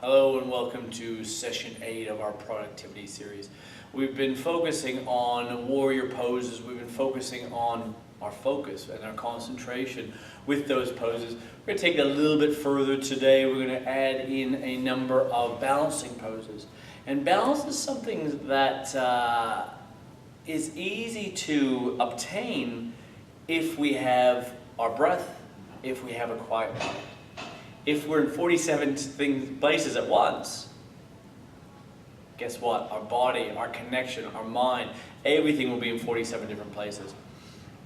Hello and welcome to session 8 of our productivity series. We've been focusing on warrior poses. We've been focusing on our focus and our concentration with those poses. We're going to take it a little bit further today. We're going to add in a number of balancing poses. And balance is something that is easy to obtain if we have our breath, if we have a quiet mind. If we're in 47 places at once, guess what? Our body, our connection, our mind, everything will be in 47 different places.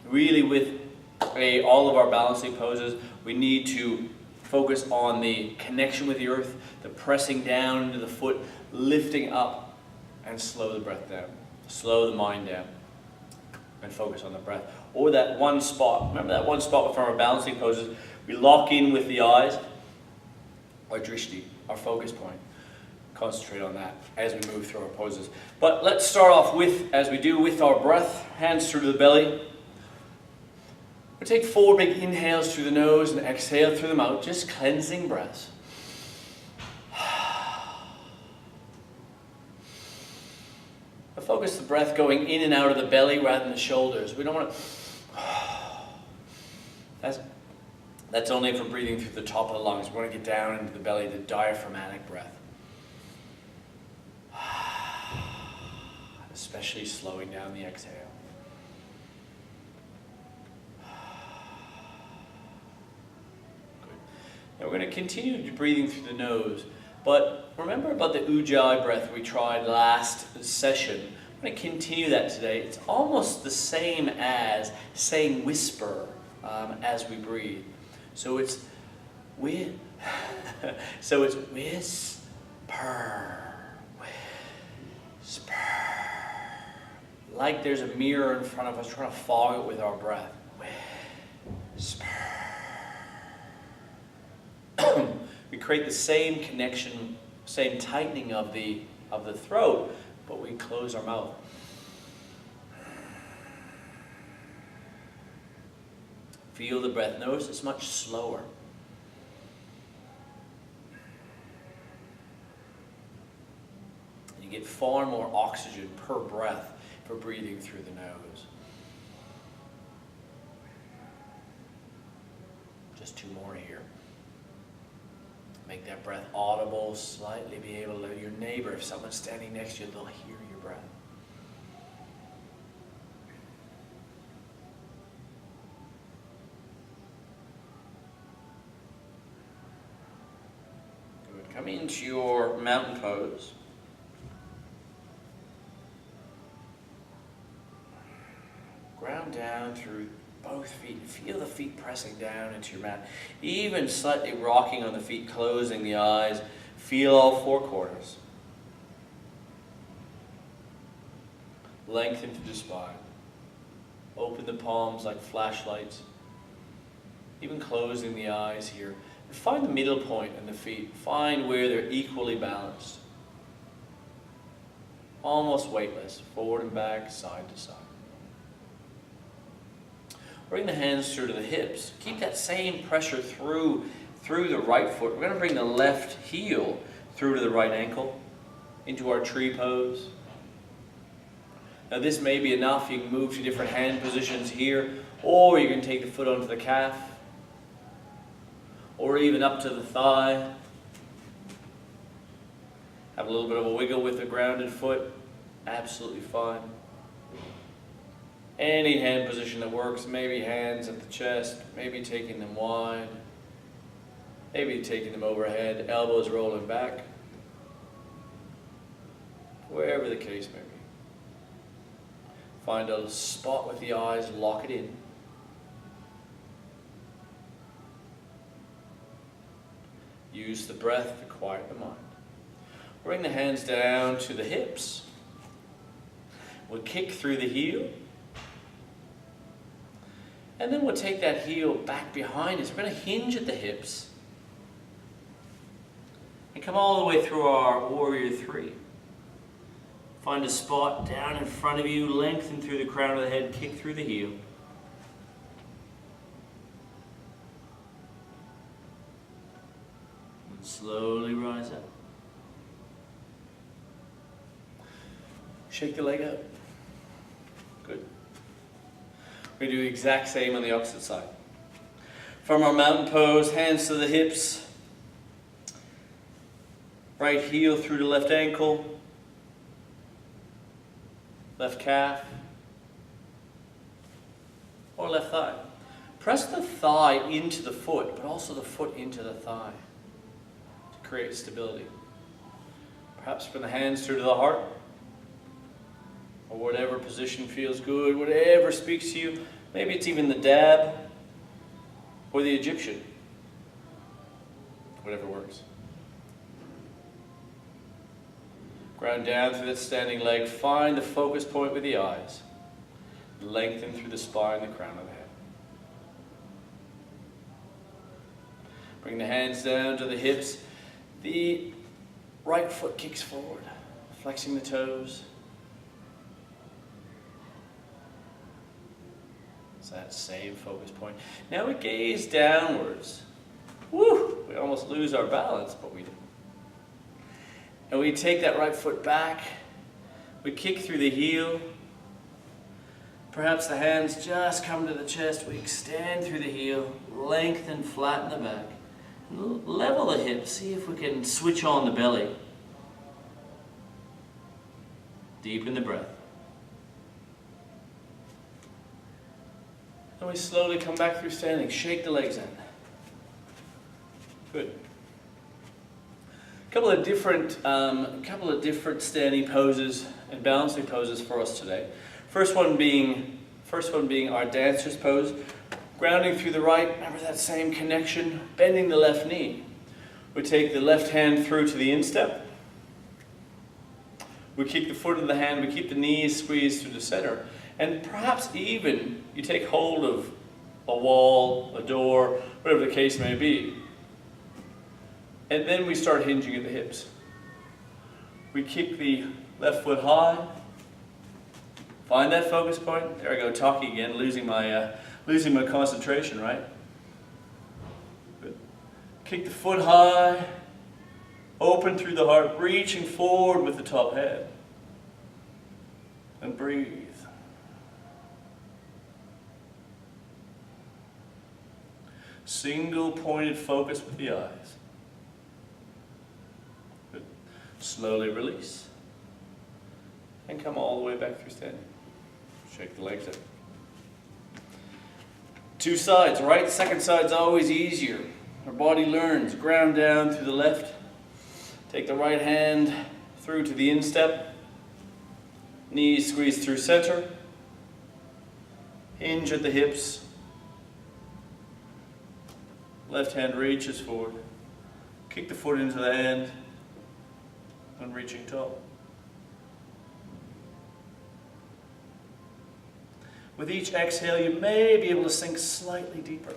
Really, with all of our balancing poses, we need to focus on the connection with the earth, the pressing down into the foot, lifting up, and slow the breath down. Slow the mind down, and focus on the breath. Or that one spot. Remember that one spot from our balancing poses? We lock in with the eyes. Our drishti, our focus point. Concentrate on that as we move through our poses. But let's start off with, as we do, with our breath, hands through the belly. We take 4 big inhales through the nose and exhale through the mouth, just cleansing breaths. Focus the breath going in and out of the belly rather than the shoulders. We don't want to... That's only if we're breathing through the top of the lungs. We want to get down into the belly, the diaphragmatic breath. Especially slowing down the exhale. Good. Now we're going to continue breathing through the nose. But remember about the Ujjayi breath we tried last session. I'm going to continue that today. It's almost the same as saying whisper as we breathe. So it's whisper, whisper. Like there's a mirror in front of us trying to fog it with our breath. Whisper. We create the same connection, same tightening of the throat, but we close our mouth. Feel the breath. Notice it's much slower. You get far more oxygen per breath for breathing through the nose. Just 2 more here. Make that breath audible, slightly be able to let your neighbor, if someone's standing next to you, they'll hear your breath. Good. Come into your mountain pose. Ground down through both feet. Feel the feet pressing down into your mat. Even slightly rocking on the feet, closing the eyes. Feel all 4 corners. Lengthen through the spine. Open the palms like flashlights. Even closing the eyes here. And find the middle point in the feet. Find where they're equally balanced. Almost weightless. Forward and back, side to side. Bring the hands through to the hips. Keep that same pressure through the right foot. We're going to bring the left heel through to the right ankle, into our tree pose. Now this may be enough. You can move to different hand positions here, or you can take the foot onto the calf, or even up to the thigh. Have a little bit of a wiggle with the grounded foot. Absolutely fine. Any hand position that works, maybe hands at the chest, maybe taking them wide, maybe taking them overhead, elbows rolling back, wherever the case may be. Find a spot with the eyes, lock it in. Use the breath to quiet the mind. Bring the hands down to the hips. We'll kick through the heel. And then we'll take that heel back behind us. We're going to hinge at the hips. And come all the way through our warrior 3. Find a spot down in front of you, lengthen through the crown of the head, kick through the heel. And slowly rise up. Shake the leg out. Good. We're going to do the exact same on the opposite side. From our mountain pose, hands to the hips. Right heel through the left ankle. Left calf. Or left thigh. Press the thigh into the foot, but also the foot into the thigh to create stability. Perhaps bring the hands through to the heart, or whatever position feels good, whatever speaks to you. Maybe it's even the dab or the Egyptian. Whatever works. Ground down through that standing leg. Find the focus point with the eyes. Lengthen through the spine, the crown of the head. Bring the hands down to the hips. The right foot kicks forward, flexing the toes. It's that same focus point. Now we gaze downwards. Woo! We almost lose our balance, but we do. And we take that right foot back. We kick through the heel. Perhaps the hands just come to the chest. We extend through the heel, lengthen, flatten the back. Level the hips. See if we can switch on the belly. Deepen the breath. And we slowly come back through standing. Shake the legs in. Good. A couple of different standing poses and balancing poses for us today. First one being our dancer's pose. Grounding through the right, remember that same connection, bending the left knee. We take the left hand through to the instep. We keep the foot in the hand, we keep the knees squeezed through the center. And perhaps even you take hold of a wall, a door, whatever the case may be. And then we start hinging at the hips. We kick the left foot high. Find that focus point. There I go, talking again, losing my concentration, right? Good. Kick the foot high. Open through the heart, reaching forward with the top head. And breathe. Single pointed focus with the eyes. Good. Slowly release. And come all the way back through standing. Shake the legs out. Two sides, right? Second side's always easier. Our body learns. Ground down through the left. Take the right hand through to the instep. Knees squeeze through center. Hinge at the hips. Left hand reaches forward. Kick the foot into the hand. And reaching tall. With each exhale, you may be able to sink slightly deeper.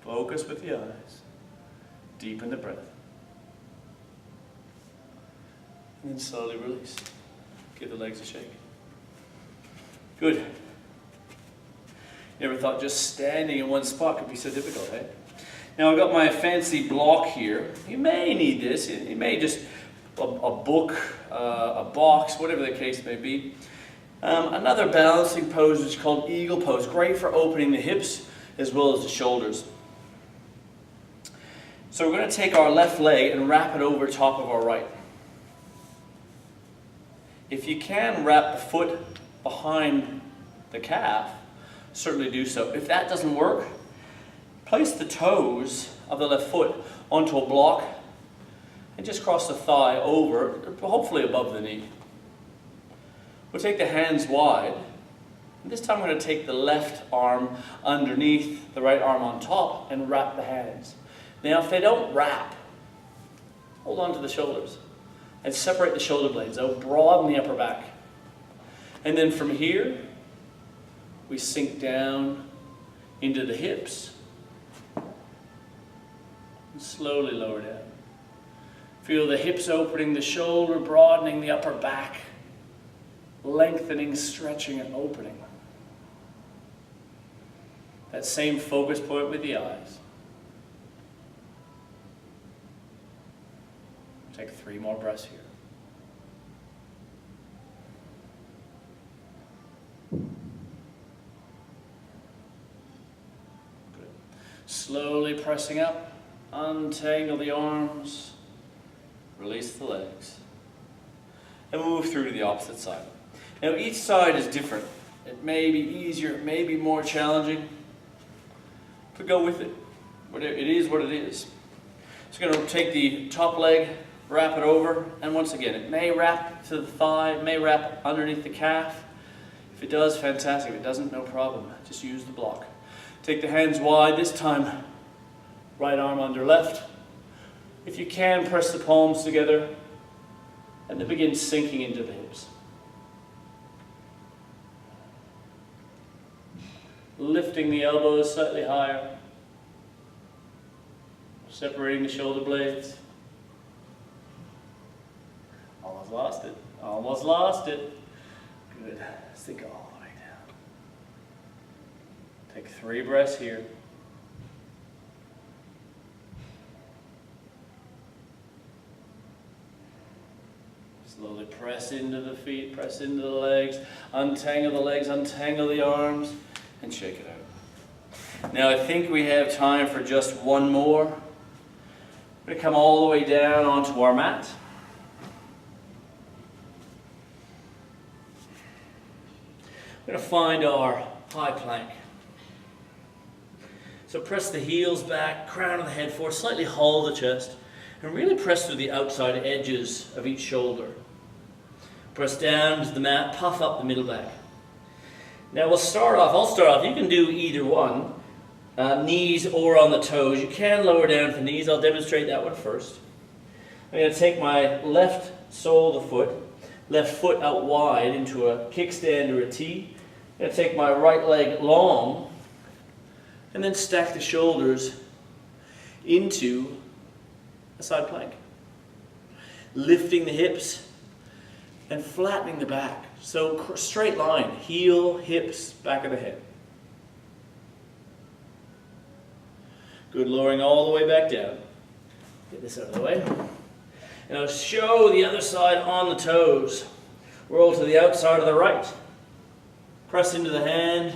Focus with the eyes. Deepen the breath. And then slowly release. Give the legs a shake. Good. You ever thought just standing in one spot could be so difficult, eh? Now I've got my fancy block here. You may need this. You may just a book, a box, whatever the case may be. Another balancing pose is called eagle pose. Great for opening the hips as well as the shoulders. So we're going to take our left leg and wrap it over top of our right. If you can wrap the foot behind the calf, certainly do so. If that doesn't work, place the toes of the left foot onto a block and just cross the thigh over, hopefully above the knee. We'll take the hands wide. And this time we're going to take the left arm underneath, the right arm on top, and wrap the hands. Now if they don't wrap, hold on to the shoulders and separate the shoulder blades. So broaden the upper back. And then from here, we sink down into the hips and slowly lower down. Feel the hips opening, the shoulder broadening, the upper back lengthening, stretching, and opening. That same focus point with the eyes. Take 3 more breaths here. Good. Slowly pressing up, untangle the arms, release the legs, and move through to the opposite side. Now each side is different. It may be easier, it may be more challenging, but go with it. It is what it is. So I'm going to take the top leg, wrap it over, and once again, it may wrap to the thigh, it may wrap underneath the calf. If it does, fantastic. If it doesn't, no problem. Just use the block. Take the hands wide, this time right arm under left. If you can, press the palms together and then begin sinking into the hips. Lifting the elbows slightly higher. Separating the shoulder blades. Almost lost it. Almost lost it. Good. Sink all the way down. Take 3 breaths here. Slowly press into the feet, press into the legs, untangle the legs, untangle the arms, and shake it out. Now I think we have time for just one more. We're going to come all the way down onto our mat. We're going to find our high plank. So press the heels back, crown of the head forward, slightly haul the chest, and really press through the outside edges of each shoulder. Press down to the mat, puff up the middle back. Now I'll start off, you can do either one, knees or on the toes. You can lower down to the knees, I'll demonstrate that one first. I'm going to take my left sole of the foot, left foot out wide into a kickstand or a T. I'm going to take my right leg long, and then stack the shoulders into a side plank. Lifting the hips and flattening the back. So straight line, heel, hips, back of the head. Good, lowering all the way back down. Get this out of the way. And I'll show the other side on the toes. Roll to the outside of the right. Press into the hand,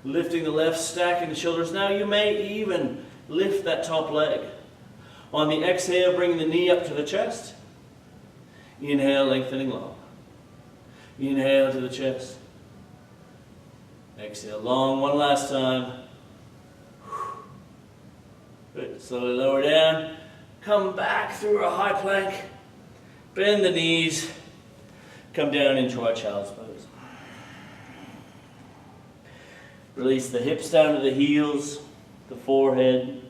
lifting the left, stacking the shoulders. Now you may even lift that top leg. On the exhale, bring the knee up to the chest. Inhale, lengthening long. Inhale to the chest. Exhale, long. One last time. Good. Slowly lower down. Come back through a high plank. Bend the knees. Come down into our child's pose. Release the hips down to the heels, the forehead,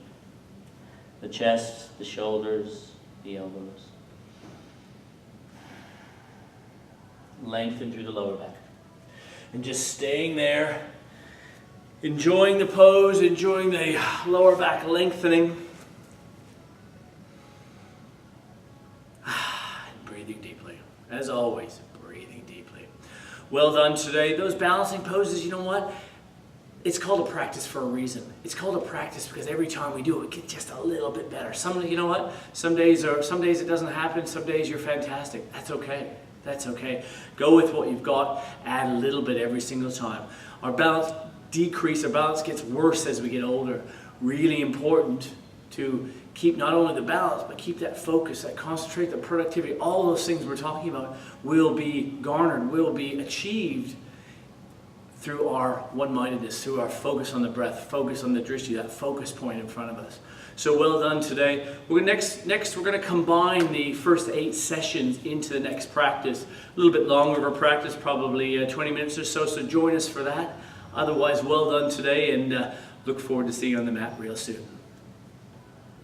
the chest, the shoulders, the elbows. Lengthen through the lower back. And just staying there, enjoying the pose, enjoying the lower back lengthening. And breathing deeply. As always, breathing deeply. Well done today. Those balancing poses, you know what? It's called a practice for a reason. It's called a practice because every time we do it, we get just a little bit better. You know what? Some days it doesn't happen. Some days you're fantastic. That's okay. That's okay. Go with what you've got. Add a little bit every single time. Our balance gets worse as we get older. Really important to keep not only the balance, but keep that focus, that concentrate, the productivity. All those things we're talking about will be garnered, will be achieved through our one-mindedness, through our focus on the breath, focus on the drishti, that focus point in front of us. So well done today. Next we're going to combine the first 8 sessions into the next practice. A little bit longer of a practice, probably 20 minutes or so, so join us for that. Otherwise, well done today, and look forward to seeing you on the mat real soon.